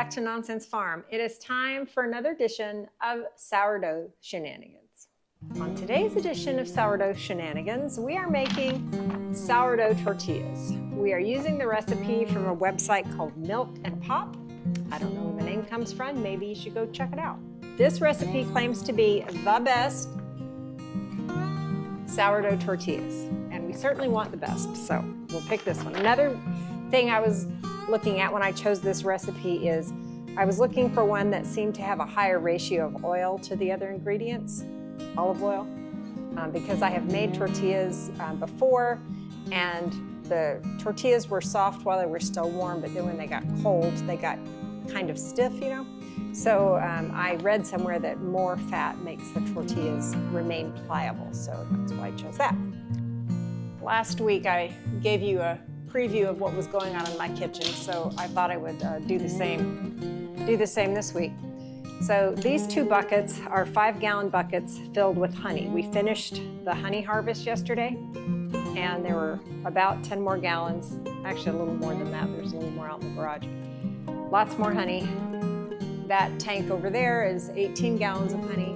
back to Nonsense Farm. It is time for another edition of Sourdough Shenanigans. On today's edition of Sourdough Shenanigans, we are making sourdough tortillas. We are using the recipe from a website called Milk and Pop. I don't know where the name comes from. Maybe you should go check it out. This recipe claims to be the best sourdough tortillas, and we certainly want the best, so we'll pick this one. Another thing I was looking at when I chose this recipe is I was looking for one that seemed to have a higher ratio of oil to the other ingredients, olive oil, because I have made tortillas before, and the tortillas were soft while they were still warm, but then when they got cold, they got kind of stiff, you know? So I read somewhere that more fat makes the tortillas remain pliable, so that's why I chose that. Last week I gave you a preview of what was going on in my kitchen, so I thought I would do the same this week. So these two buckets are 5-gallon buckets filled with honey. We finished the honey harvest yesterday, and there were about 10 more gallons, actually a little more than that. There's a little more out in the garage. Lots more honey. That tank over there is 18 gallons of honey.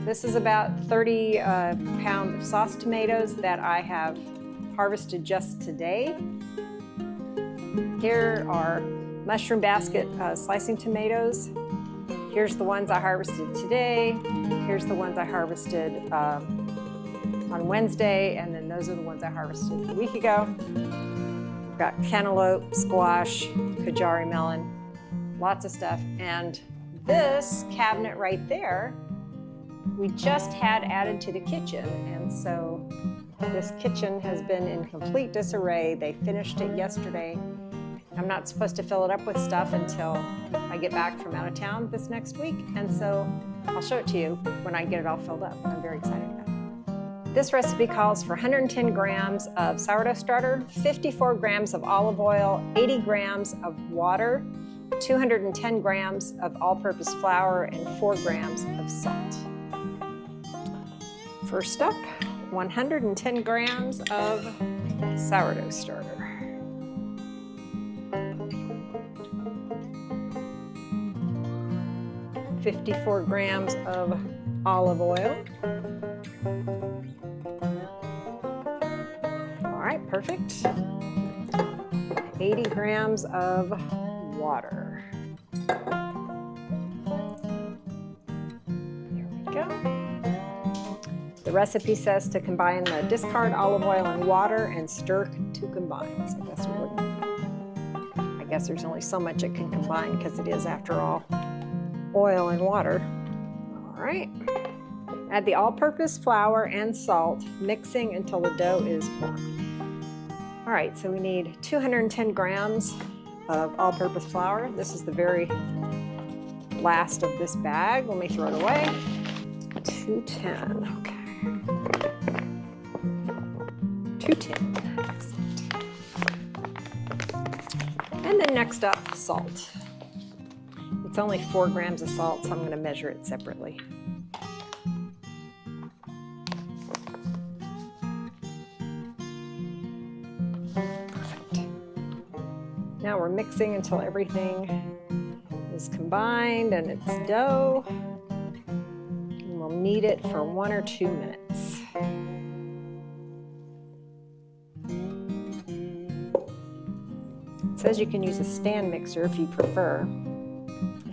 This is about 30 pounds of sauce tomatoes that I have harvested just today. Here are mushroom basket slicing tomatoes. Here's the ones I harvested today. Here's the ones I harvested on Wednesday, and then those are the ones I harvested a week ago. We've got cantaloupe, squash, kajari melon, lots of stuff. And this cabinet right there, we just had added to the kitchen, and so this kitchen has been in complete disarray. They finished it yesterday. I'm not supposed to fill it up with stuff until I get back from out of town this next week, and so I'll show it to you when I get it all filled up. I'm very excited about it. This recipe calls for 110 grams of sourdough starter, 54 grams of olive oil, 80 grams of water, 210 grams of all-purpose flour, and 4 grams of salt. First up, 110 grams of sourdough starter. $54 grams of olive oil. All right, perfect. 80 grams of water. There we go. The recipe says to combine the discard olive oil and water and stir to combine. So I guess there's only so much it can combine because it is, after all, oil and water. All right. Add the all-purpose flour and salt, mixing until the dough is formed. All right, so we need 210 grams of all-purpose flour. This is the very last of this bag. Let me throw it away. 210, okay. 210, excellent. And then next up, salt. It's only 4 grams of salt, so I'm going to measure it separately. Perfect. Now we're mixing until everything is combined and it's dough. And we'll knead it for 1 or 2 minutes. It says you can use a stand mixer if you prefer.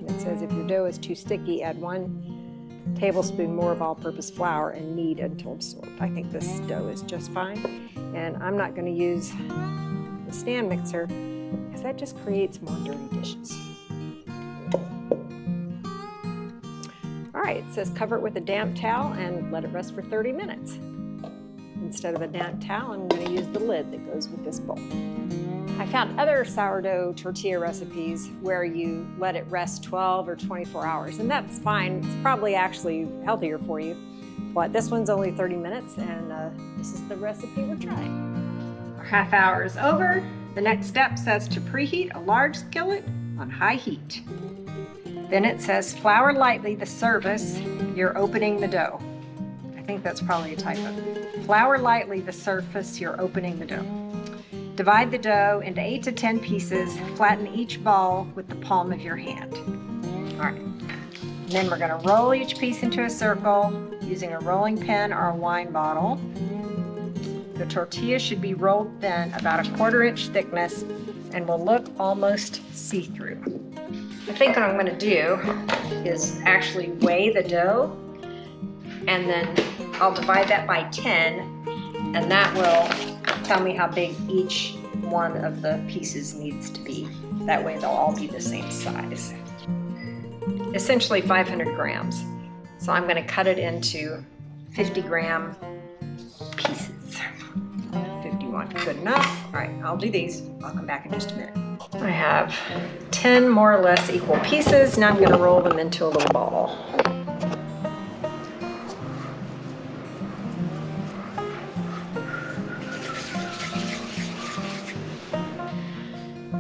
It says if your dough is too sticky, add 1 tablespoon more of all-purpose flour and knead until absorbed. I think this dough is just fine, and I'm not going to use the stand mixer because that just creates more dirty dishes. All right, it says cover it with a damp towel and let it rest for 30 minutes. Instead of a damp towel, I'm going to use the lid that goes with this bowl. I found other sourdough tortilla recipes where you let it rest 12 or 24 hours, and that's fine. It's probably actually healthier for you, but this one's only 30 minutes, and this is the recipe we're trying. Our half hour is over. The next step says to preheat a large skillet on high heat. Then it says flour lightly the surface you're opening the dough. I think that's probably a typo. Flour lightly the surface you're opening the dough. Divide the dough into 8 to 10 pieces. Flatten each ball with the palm of your hand. All right. Then we're going to roll each piece into a circle using a rolling pin or a wine bottle. The tortilla should be rolled thin, about a 1/4 inch thickness, and will look almost see-through. I think what I'm going to do is actually weigh the dough, and then I'll divide that by 10, and that will tell me how big each one of the pieces needs to be. That way they'll all be the same size. Essentially 500 grams. So I'm going to cut it into 50-gram pieces. 51, good enough. All right, I'll do these. I'll come back in just a minute. I have 10 more or less equal pieces. Now I'm going to roll them into a little ball.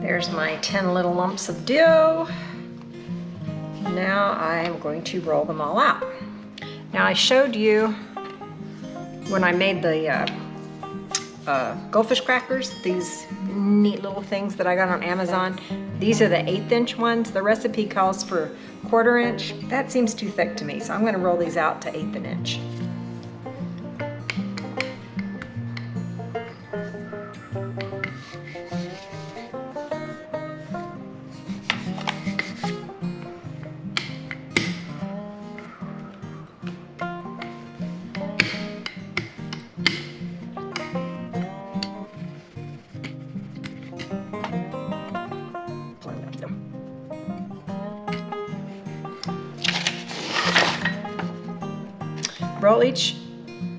There's my 10 little lumps of dough. Now I'm going to roll them all out. Now I showed you when I made the goldfish crackers, these neat little things that I got on Amazon. These are the 1/8 inch ones. The recipe calls for 1/4 inch. That seems too thick to me, so I'm going to roll these out to 1/8 inch.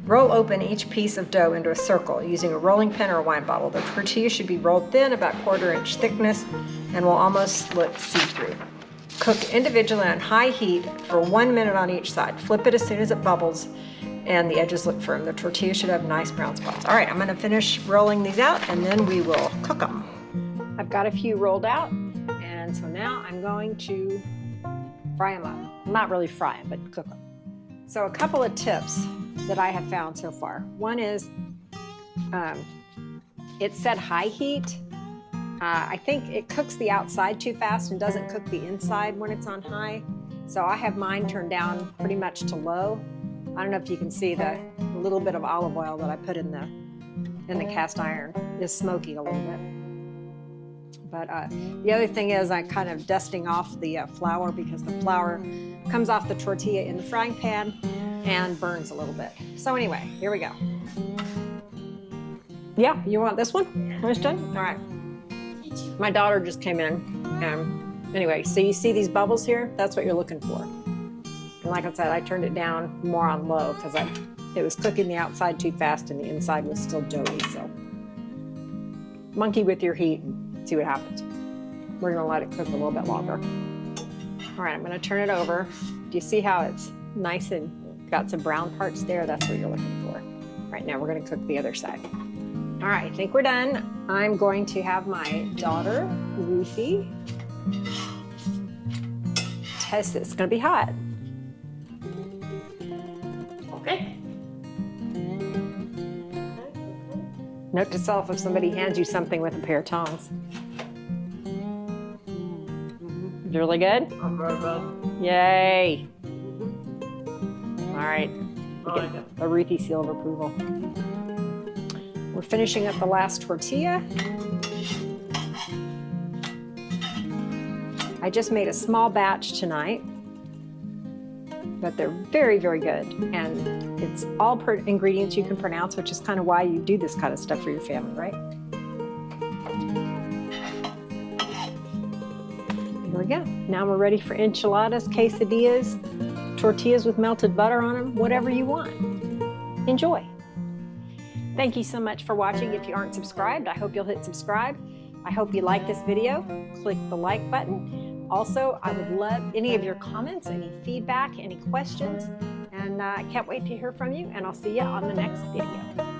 Roll open each piece of dough into a circle using a rolling pin or a wine bottle. The tortilla should be rolled thin, about 1/4 inch thickness, and will almost look see-through. Cook individually on high heat for 1 minute on each side. Flip it as soon as it bubbles and the edges look firm. The tortilla should have nice brown spots. All right, I'm going to finish rolling these out and then we will cook them. I've got a few rolled out, and so now I'm going to fry them up. Not really fry them, but cook them. So a couple of tips that I have found so far. One is it said high heat. I think it cooks the outside too fast and doesn't cook the inside when it's on high. So I have mine turned down pretty much to low. I don't know if you can see the little bit of olive oil that I put in the cast iron is smoking a little bit. But the other thing is I'm kind of dusting off the flour, because the flour comes off the tortilla in the frying pan and burns a little bit. So anyway, here we go. Yeah, you want this one? When it's done? All right. My daughter just came in. Anyway, so you see these bubbles here? That's what you're looking for. And like I said, I turned it down more on low because it was cooking the outside too fast and the inside was still doughy. So monkey with your heat and see what happens. We're gonna let it cook a little bit longer. All right, I'm gonna turn it over. Do you see how it's nice and got some brown parts there? That's what you're looking for. Right now we're gonna cook the other side. All right, I think we're done. I'm going to have my daughter, Ruthie, test it. It's gonna be hot. Okay. Note to self, if somebody hands you something with a pair of tongs. It's really good? I'm very good. Yay. All right, we get a Ruthie seal of approval. We're finishing up the last tortilla. I just made a small batch tonight, but they're very, very good. And it's all ingredients you can pronounce, which is kind of why you do this kind of stuff for your family, right? Here we go. Now we're ready for enchiladas, quesadillas, tortillas with melted butter on them, whatever you want. Enjoy. Thank you so much for watching. If you aren't subscribed, I hope you'll hit subscribe. I hope you like this video. Click the like button. Also, I would love any of your comments, any feedback, any questions, and I can't wait to hear from you, and I'll see you on the next video.